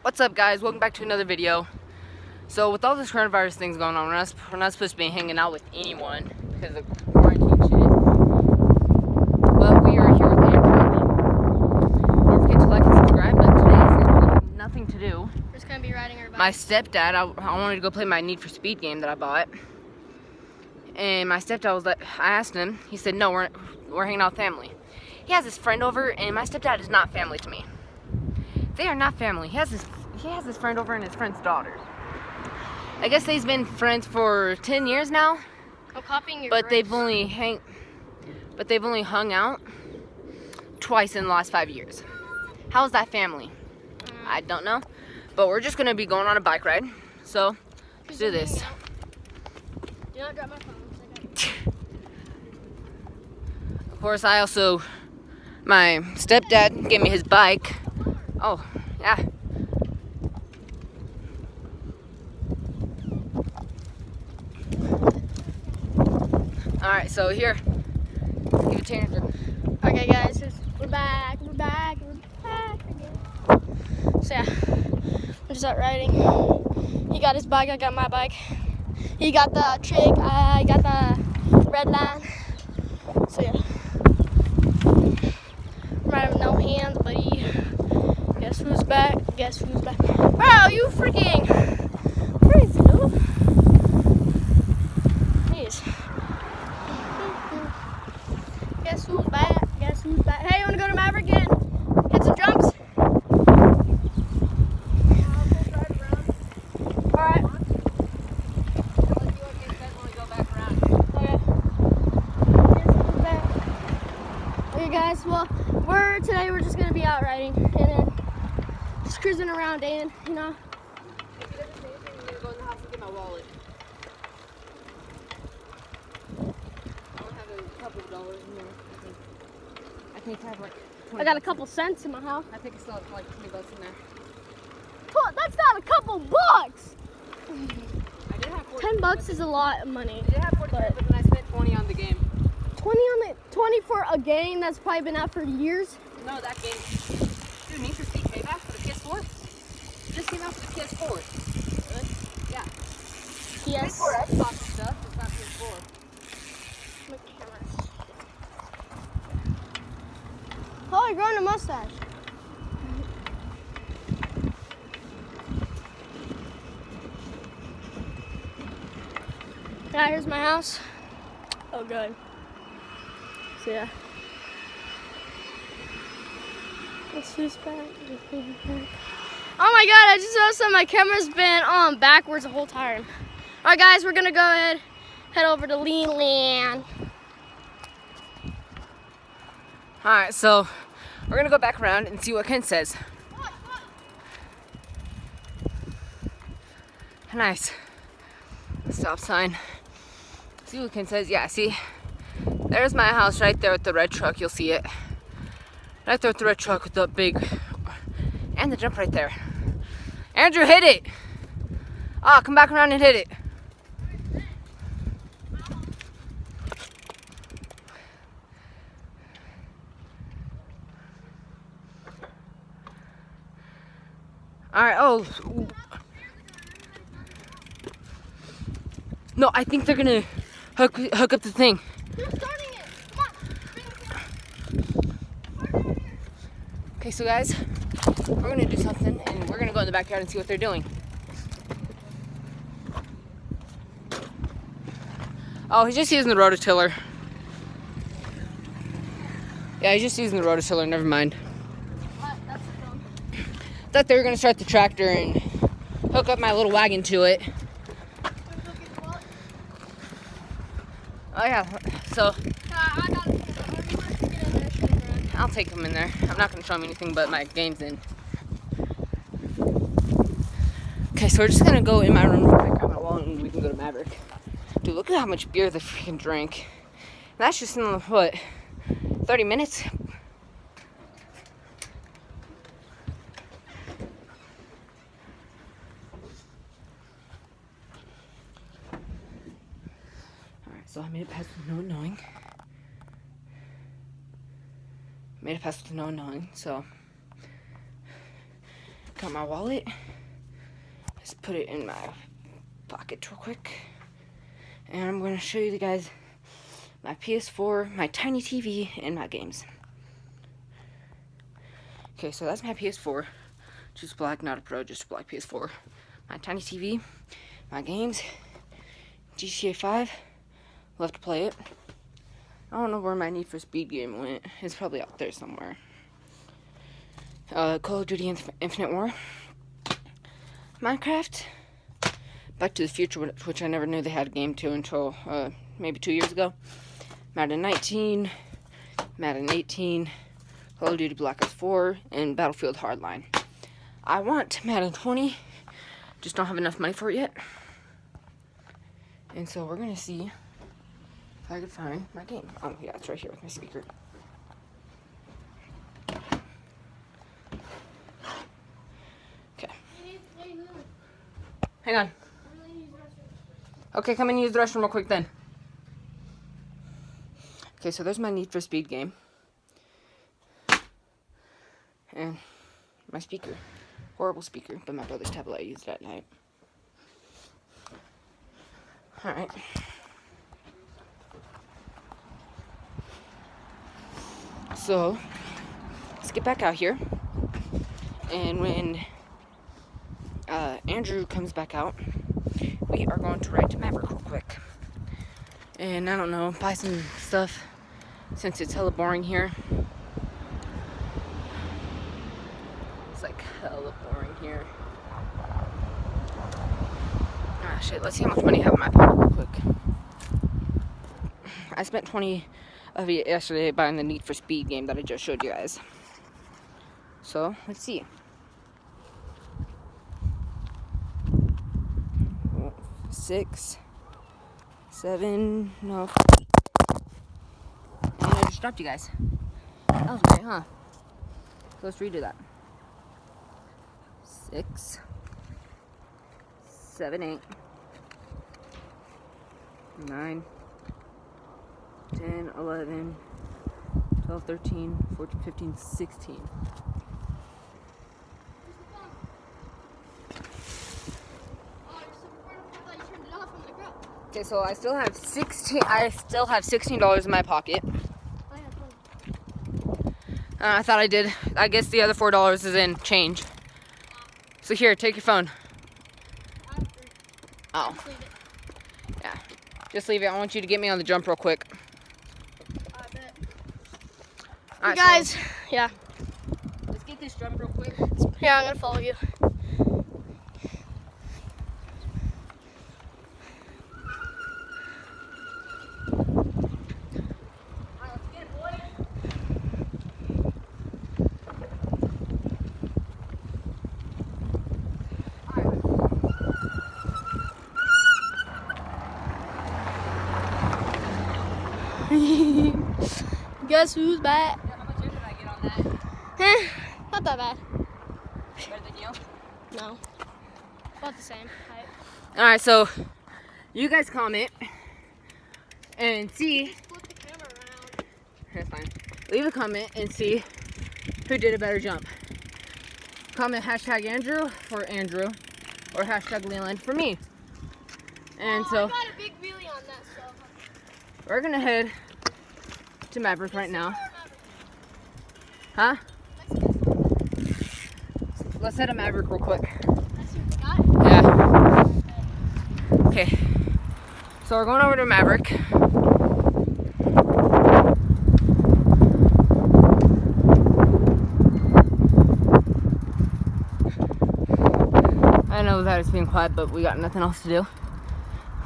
What's up, guys? Welcome back to another video. So with all this coronavirus things going on, we're not supposed to be hanging out with anyone because of quarantine shit. But we are here with Andrew. Don't forget to like and subscribe. But today is nothing to do. We're just gonna be riding our bike. My stepdad, I wanted to go play my Need for Speed game that I bought, and my stepdad was like, I asked him. He said, no, we're hanging out with family. He has his friend over, and my stepdad is not family to me. They are not family. He has his friend over and his friend's daughter. I guess they've been friends for 10 years now. I'm copying your But grades. they've only hung out twice in the last 5 years. How is that family? I don't know. But we're just gonna be going on a bike ride. So let's do this. Do not drop my phone. Of course, my stepdad gave me his bike. Oh, yeah. Alright, so here. Give it to Andrew. Okay, guys, we're back. So yeah, we're just out riding. He got his bike, I got my bike. He got the trig, I got the red line. So yeah. I'm riding with no hands, buddy. Guess who's back? Bro, you freaking crazy, dude. Jeez. Guess who's back? Hey, you wanna go to Maverick and hit some jumps? Alright. Okay, guys, well, today we're just gonna be out riding and then just cruising around and, you know. If he doesn't say anything, I'm gonna go in the house and get my wallet. I only have a couple of dollars in there. I think I have like 20 I got a bucks couple cents in my house. I think I still have like 20 bucks in there. That's not a couple bucks! I did have 40. 10 bucks is a lot of money. I did have 40, but then I spent 20 on the game. 20 for a game that's probably been out for years. No, that game. Dude, Need for Speed came out for the PS4. Just came out for the PS4. Really? Yeah. Yes. PS4 Xbox stuff. It's not PS4. My camera. Oh, you're growing a mustache. Yeah, here's my house. Oh, good. So yeah. This is back. Oh my god, I just noticed that my camera's been backwards the whole time. Alright guys, we're gonna go ahead, head over to Leland. Alright, so we're gonna go back around and see what Ken says. Nice. Stop sign. See what Ken says. Yeah, see? There's my house right there with the red truck. You'll see it. Right there with the red truck with the big... And the jump right there. Andrew, hit it! Ah, come back around and hit it. Alright, oh. No, I think they're gonna hook up the thing. You're starting it. Come on. Okay, so guys, we're gonna do something and we're gonna go in the backyard and see what they're doing. Oh, he's just using the rototiller. Yeah, he's just using the rototiller, never mind. That's dumb. Thought they were gonna start the tractor and hook up my little wagon to it. Oh yeah, so I'll take them in there. I'm not gonna show them anything but my game's in. Okay, so we're just gonna go in my room real quick, grab my wallet, and we can go to Maverick. Dude, look at how much beer they freaking drank. And that's just in, what, 30 minutes? Alright, so I made it past the no knowing. Made it past with no knowing, so Got my wallet. Just put it in my pocket real quick. And I'm going to show you guys my PS4, my tiny TV, and my games. Okay, so that's my PS4. Just black, not a Pro, just a black PS4. My tiny TV, my games, GTA 5. Love to play it. I don't know where my Need for Speed game went. It's probably out there somewhere. Call of Duty Infinite War. Minecraft. Back to the Future, which I never knew they had a game to until maybe 2 years ago. Madden 19, Madden 18, Call of Duty Black Ops 4, and Battlefield Hardline. I want Madden 20, just don't have enough money for it yet. And so we're going to see if I can find my game. Oh yeah, it's right here with my speaker. Okay. Hang on. Okay, come and use the restroom real quick then. Okay, so there's my Need for Speed game. And my speaker. Horrible speaker, but my brother's tablet, I used it at night. Alright. So, let's get back out here. And when Andrew comes back out, we are going to ride to Maverick real quick. And I don't know, buy some stuff since it's hella boring here. It's like hella boring here. Ah shit, let's see how much money I have in my pocket real quick. I spent 20 of it yesterday buying the Need for Speed game that I just showed you guys. So, let's see. Six, 7, no. And I just dropped you guys. That was great, huh? So let's redo that. 6, 7, 8, 9, 10, 11, 12, 13, 14, 15, 16. Okay, so I still have $16 in my pocket. I thought I did. I guess the other $4 is in change. So here, take your phone. Oh. Yeah. Just leave it. I want you to get me on the jump real quick. I bet. Alright, guys, so yeah. let's get this jump real quick. Yeah, I'm gonna follow you. Guess who's back? How much did I get on that? Not that bad. Better than you? No. About the same height. Alright, so you guys comment and see. Flip the camera around. That's fine. Leave a comment and see who did a better jump. Comment hashtag Andrew for Andrew or hashtag Leland for me. And so I got a big wheelie on that, so. we're gonna head to Maverick right now. Huh? Let's head to Maverick real quick. Yeah. Okay. So we're going over to Maverick. I know that it's being quiet, but we got nothing else to do.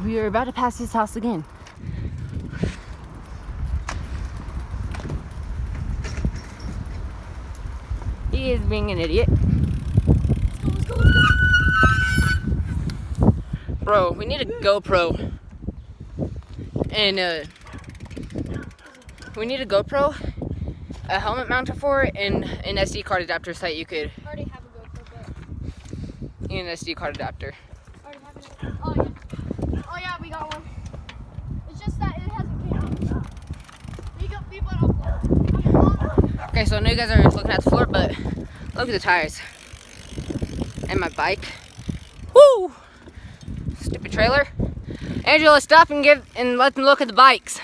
We are about to pass his house again. He is being an idiot. Let's go, let's go. Bro, we need a GoPro. And we need a GoPro, a helmet mounted for it, and an SD card adapter so that you could. I already have a GoPro, but. And an SD card adapter. I already have it. Oh, yeah. Oh, yeah, we got one. It's just that it hasn't came out. We got people on the floor. Okay, so I know you guys are looking at the floor, but look at the tires. and my bike. Woo! Stupid trailer. Andrew, let's stop and let them look at the bikes.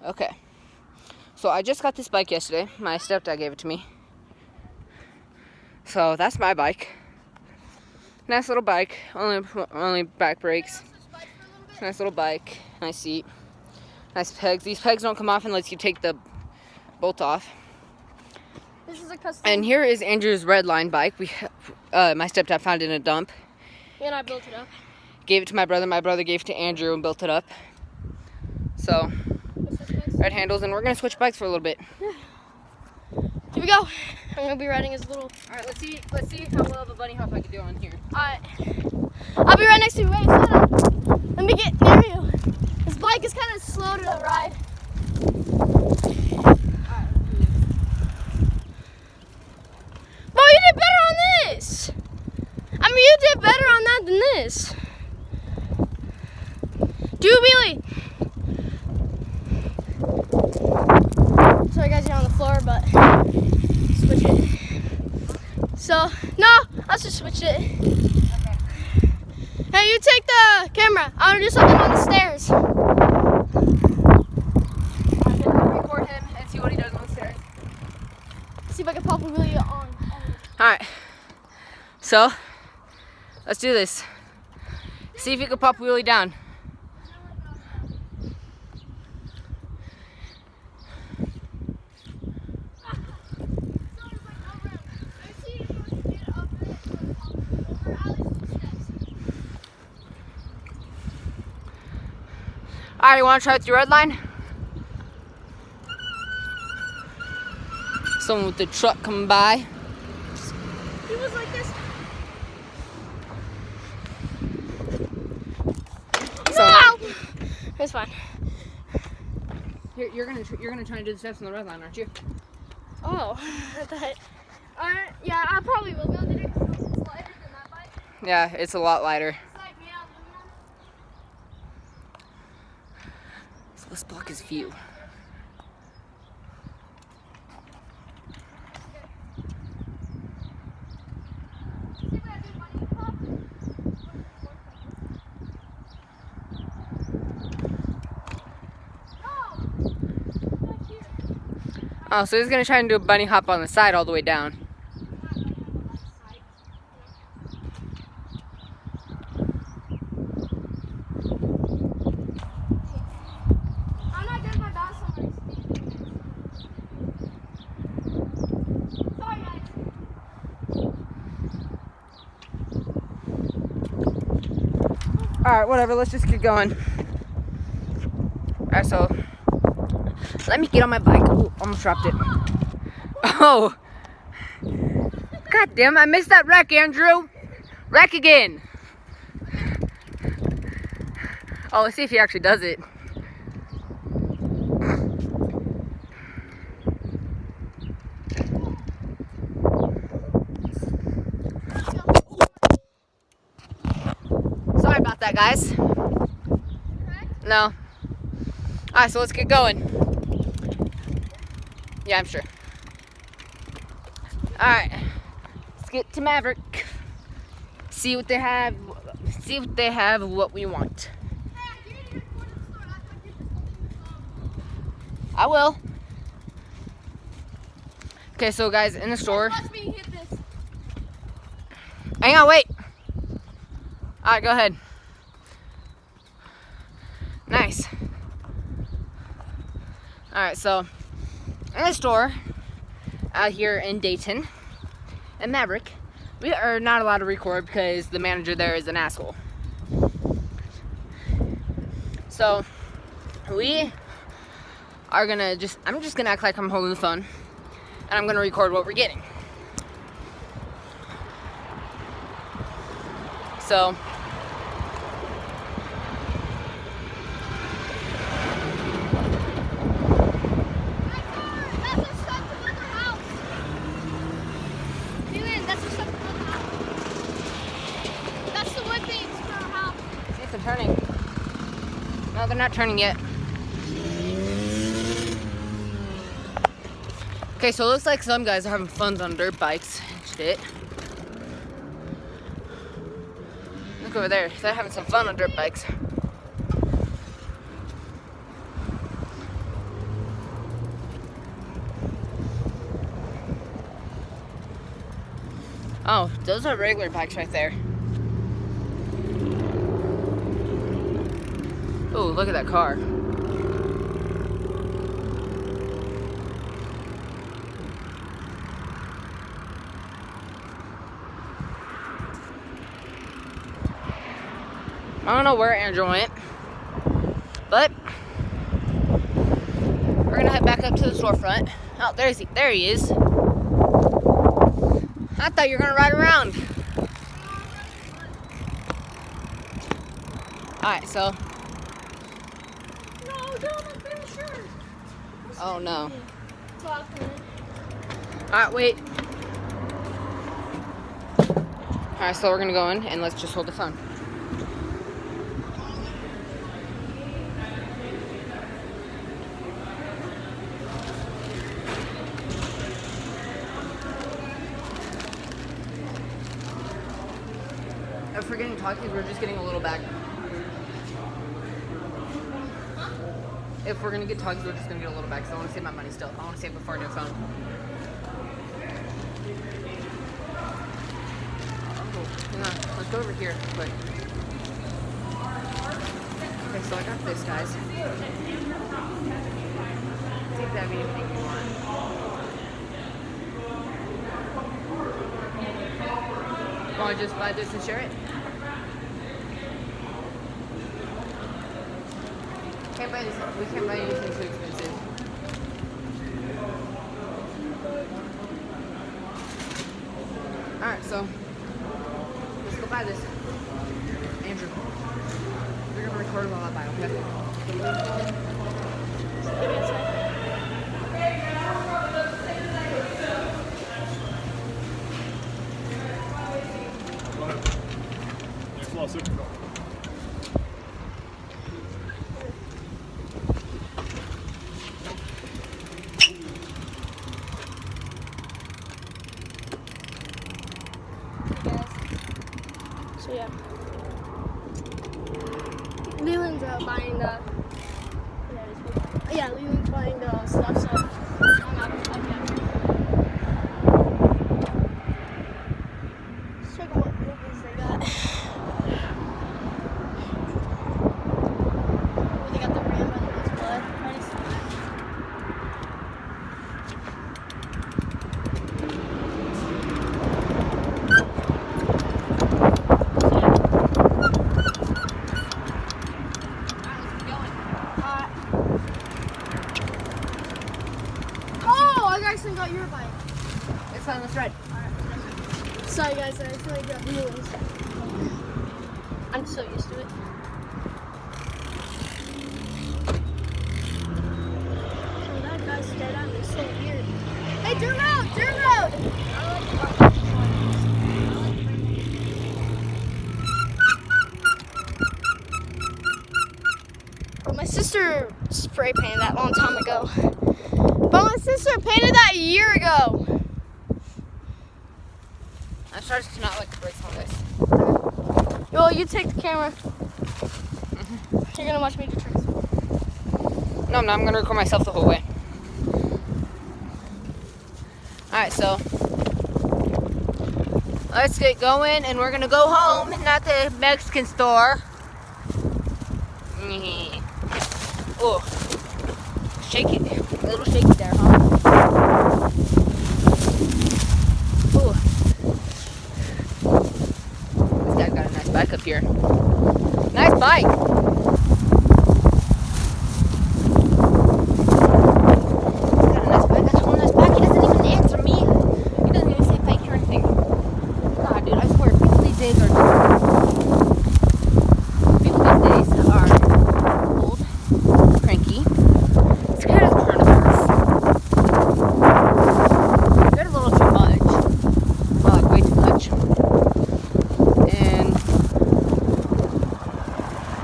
Okay. So I just got this bike yesterday. My stepdad gave it to me. So that's my bike. Nice little bike. Only back brakes. Nice little bike. Nice seat. Nice pegs. These pegs don't come off unless you take the bolt off. This is a custom. And here is Andrew's red line bike. My stepdad found it in a dump. And I built it up. Gave it to my brother. My brother gave it to Andrew and built it up. So, red handles, and we're gonna switch bikes for a little bit. Here we go. I'm gonna be riding his little. All right, let's see how well of a bunny hop I can do on here. All right. I'll be right next to you. Wait, hold on. Let me get near you. This bike is kind of slow to ride. Bro, you did better on this. I mean, you did better on that than this. Do a wheelie. Sorry guys, you're on the floor, but switch it. So, no, I'll just switch it. Okay. Hey, you take the camera. I want to do something on the stairs. I'm gonna record him and see what he does on the stairs. See if I can pop a wheelie on. Alright. So, let's do this. See if you can pop a wheelie down. Alright, you want to try with your red line? Someone with the truck coming by. He was like this. So, No! It's fine. you're gonna try and do the steps on the red line, aren't you? Oh, I thought. Yeah, I probably will be able to do it because it's lighter than that bike. Yeah, it's a lot lighter. It's like made out of aluminum. So let's block his view. Oh, so he's gonna try and do a bunny hop on the side all the way down. I'm not good at my balance on my speed. Sorry, guys. Alright, whatever, let's just keep going. Alright, so let me get on my bike. Ooh, almost dropped it. Oh! God damn, I missed that wreck, Andrew! Wreck again! Oh, let's see if he actually does it. Sorry about that, guys. No. Alright, so let's get going. Yeah, I'm sure. Alright. Let's get to Maverick. See what they have. See what they have of what we want. I will. Okay, so guys, in the store. Hang on, wait. Alright, go ahead. Nice. Alright, so in the store out here in Dayton and Maverick, we are not allowed to record because the manager there is an asshole. So we are gonna I'm just gonna act like I'm holding the phone and I'm gonna record what we're getting. So turning. No, they're not turning yet. Okay, so it looks like some guys are having fun on dirt bikes and shit. Look over there. They're having some fun on dirt bikes. Oh, those are regular bikes right there. Oh, look at that car. I don't know where Andrew went, but we're gonna head back up to the storefront. Oh, there he is. I thought you were gonna ride around. Alright, so. No, don't, I'm pretty sure. Oh no. Talking. Alright, wait. Alright, so we're gonna go in and let's just hold the phone. If we're getting talkies, we're just getting a little bag. If we're gonna get talkies, we're just gonna get a little bag because I want to save my money still. I want to save it for a new phone. Oh, hang on. Let's go over here quick. Okay, so I got this, guys. See if they have anything you want. Want to just buy this and share it? Can't buy this. We can't buy anything too expensive. Alright, so let's go buy this. Andrew, you're gonna record while I buy, okay? So yeah, Leland's buying the. Yeah, Leland's buying the stuff. So I'm out. Okay. Let's check out what movies they got. Oh, they got the Ram under his blood. Nice. I got your bike. It's on this ride. Alright. Sorry guys, I accidentally got wheels. I'm so used to it. Oh, that guy's dead on. It's so weird. Hey, turn road! Turn road! Well, my sister spray painted that a long time ago. But my sister painted that a year ago. I'm starting to not like the brakes on this. Well, you take the camera. You're gonna watch me do tricks. No, I'm not. I'm gonna record myself the whole way. Alright, so let's get going and we're gonna go home, not the Mexican store. Oh, shake it. A little shaky there, huh? Oh. This guy's got a nice bike up here. Nice bike. He's got a nice bike. That's a whole nice bike. He doesn't even answer me. He doesn't even say thank you or anything. God, dude, I swear, people these days are old, cranky. Scared of carnivores. They're a little too much. Well, like way too much. And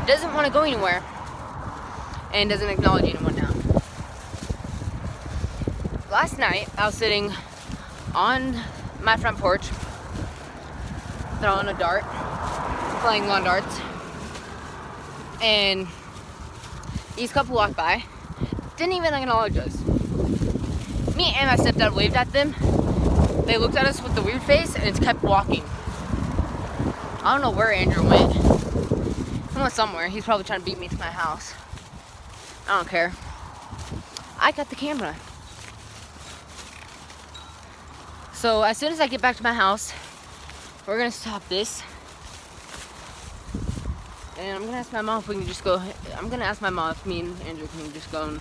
doesn't want to go anywhere. And doesn't acknowledge anyone now. last night I was sitting on my front porch, throwing a dart, playing lawn darts, and these couple walked by, didn't even acknowledge us. Me and my stepdad waved at them. They looked at us with the weird face and just kept walking. I don't know where Andrew went. He went somewhere. He's probably trying to beat me to my house. I don't care. I got the camera. So as soon as I get back to my house, we're gonna stop this. And I'm gonna ask my mom if we can just go. I'm gonna ask my mom if me and Andrew can just go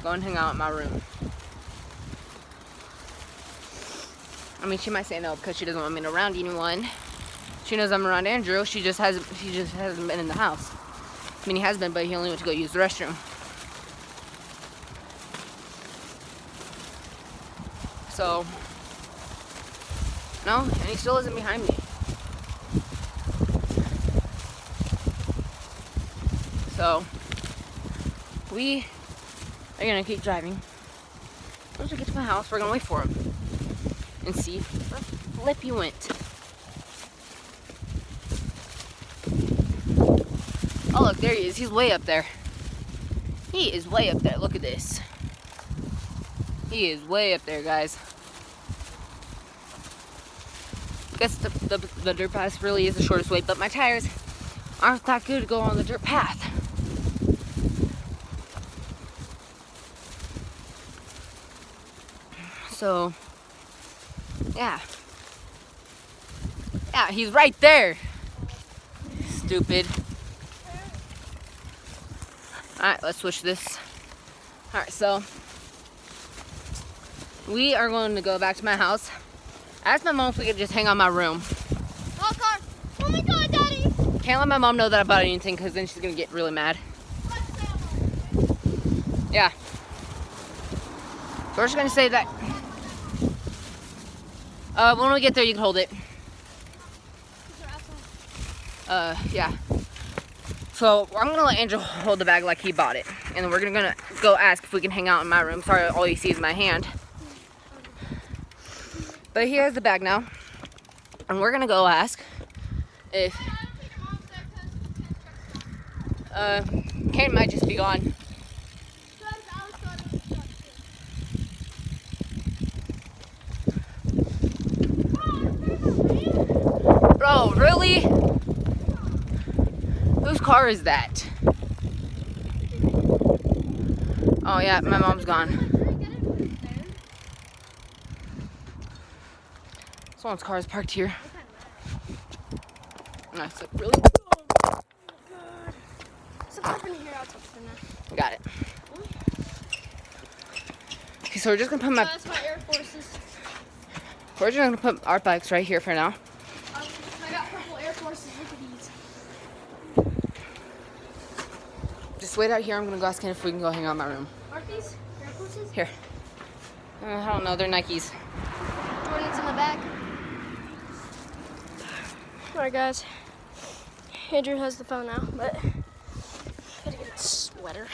and hang out in my room. I mean, she might say no because she doesn't want me around anyone. She knows I'm around Andrew. She just hasn't been in the house. I mean, he has been, but he only went to go use the restroom. So, no, and he still isn't behind me. So, we are gonna keep driving. Once we get to my house, we're gonna wait for him and see where the flip he went. Oh, look, there he is. He's way up there. He is way up there. Look at this. He is way up there, guys. I guess the dirt path really is the shortest way, but my tires aren't that good to go on the dirt path. So, yeah. Yeah, he's right there. Stupid. Alright, let's switch this. Alright, so we are going to go back to my house. I asked my mom if we could just hang out in my room. Oh, car. Oh my God, Daddy. Can't let my mom know that I bought anything because then she's going to get really mad. Yeah. So we're just going to say that. When we get there, you can hold it. Yeah. So I'm gonna let Andrew hold the bag like he bought it, and then we're gonna go ask if we can hang out in my room. Sorry, all you see is my hand. But he has the bag now, and we're gonna go ask if Kane might just be gone. Bro, really? Whose car is that? Oh yeah, my mom's gone. Someone's car is parked here. Nice, look, really? Got it. Okay, so we're just gonna put my. That's my Air Forces. We're just gonna put our bikes right here for now. I got purple Air Forces. Look at these. Just wait out here. I'm gonna go ask him if we can go hang out in my room. Aren't these Air Forces? Here. I don't know. They're Nikes. Jordan's in the back. Alright, guys. Andrew has the phone now, but gotta get a sweater.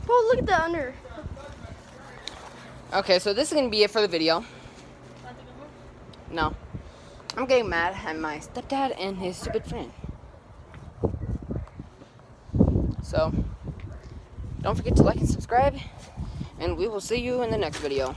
Oh, look at the under. Okay, so this is gonna be it for the video. No. I'm getting mad at my stepdad and his stupid friend. So, don't forget to like and subscribe, and we will see you in the next video.